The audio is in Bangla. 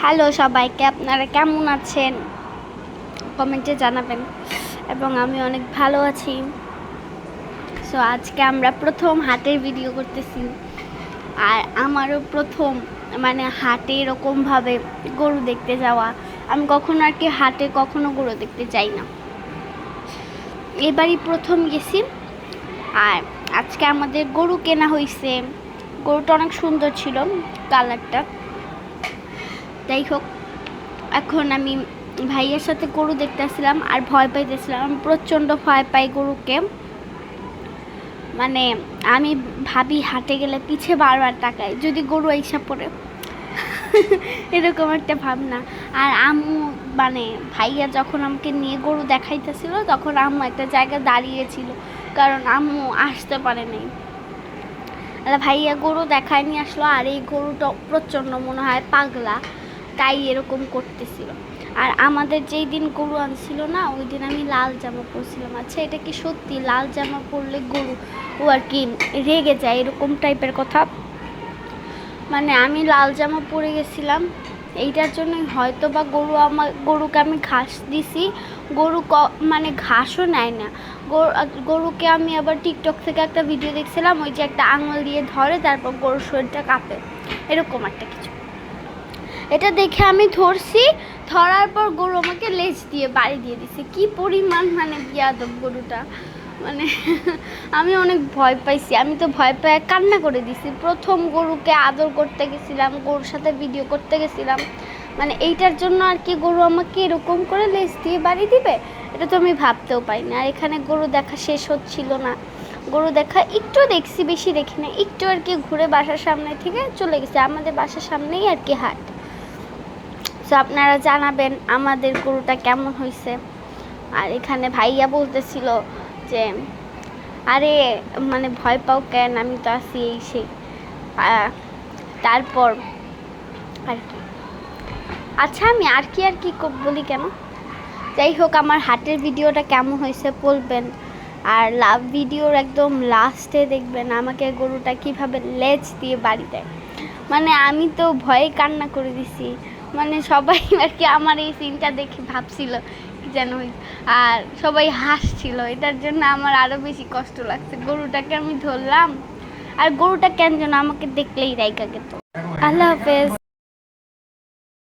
হ্যালো সবাইকে, আপনারা কেমন আছেন কমেন্টে জানাবেন। এবং আমি অনেক ভালো আছি। সো আজকে আমরা প্রথম হাটের ভিডিও করতেছি, আর আমারও প্রথম হাটে এরকমভাবে গরু দেখতে যাওয়া। আমি কখনো আর কি হাটে কখনো গরু দেখতে যাই না, এবারই প্রথম গেছি। আর আজকে আমাদের গরু কেনা হয়েছে। গরুটা অনেক সুন্দর ছিল, কালারটা। যাই হোক, এখন আমি ভাইয়ের সাথে গরু দেখতে আসছিলাম আর ভয় পাইতেছিলাম। আমি প্রচণ্ড ভয় পাই গরুকে। আমি ভাবি হাটে গেলে পিছে বারবার তাকাই, যদি গরু আইসা পড়ে এরকম একটা ভাবনা। আর আম্মু ভাইয়া যখন আমাকে নিয়ে গরু দেখাইতেছিল, তখন আম্মু একটা জায়গায় দাঁড়িয়েছিল, কারণ আম্মু আসতে পারে নাই। ভাইয়া গরু দেখায় নিয়ে আসলো, আর এই গরুটা প্রচণ্ড মনে হয় পাগলা, তাই এরকম করতেছিল। আর আমাদের যেই দিন গরু আনছিল না, ওই দিন আমি লাল জামা পরছিলাম। আচ্ছা, এটা কি সত্যি লাল জামা পরলে গরু ও আর কি রেগে যায়, এরকম টাইপের কথা? আমি লাল জামা পরে গেছিলাম, এইটার জন্যই হয়তো বা গরুকে আমি ঘাস দিছি। গরু ঘাসও নেয় না। গরুকে আমি আবার টিকটক থেকে একটা ভিডিও দেখছিলাম, ওই যে একটা আঙুল দিয়ে ধরে, তারপর গরুর শরীরটা কাঁপে, এরকম একটা কিছু। এটা দেখে আমি ধরছি, ধরার পর গরু আমাকে লেজ দিয়ে বাড়ি দিয়ে দিছে। কি পরিমাণ বিয়াদব গরুটা! আমি অনেক ভয় পাইছি। আমি তো ভয় পেয়ে কান্না করে দিছি। প্রথম গরুকে আদর করতে গেছিলাম, গরুর সাথে ভিডিও করতে গেছিলাম, এইটার জন্য আর কি গরু আমাকে এরকম করে লেজ দিয়ে বাড়ি দিবে, এটা তো আমি ভাবতেও পারি না। আর এখানে গরু দেখা শেষ হচ্ছিল না। গরু দেখা একটু দেখছি, বেশি দেখি না, একটু আর কি ঘুরে বাসার সামনে থেকে চলে গেছে। আমাদের বাসার সামনেই আর কি হাট। তো আপনারা জানাবেন আমাদের গরুটা কেমন হয়েছে। আর এখানে ভাইয়া বলতেছিল যে আরে ভয় পাও কেন, আমি তো আছি এই সেই। তারপর আর কি, আচ্ছা আমি আর কি বলি কেন? যাই হোক, আমার হাটের ভিডিওটা কেমন হয়েছে বলবেন। আর ভিডিওর একদম লাস্টে দেখবেন আমাকে গরুটা কিভাবে লেজ দিয়ে বাড়ি দেয়। আমি তো ভয়ে কান্না করে দিছি। সবাই আর কি আমার এই সিনটা দেখে ভাবছিল কি যেন, আর সবাই হাসছিল। এটার জন্য আমার আরও বেশি কষ্ট লাগছে। গরুটাকে আমি ধরলাম, আর গরুটা কেন যেন আমাকে দেখলেই রাইগা গেত। আল্লাহ হাফেজ।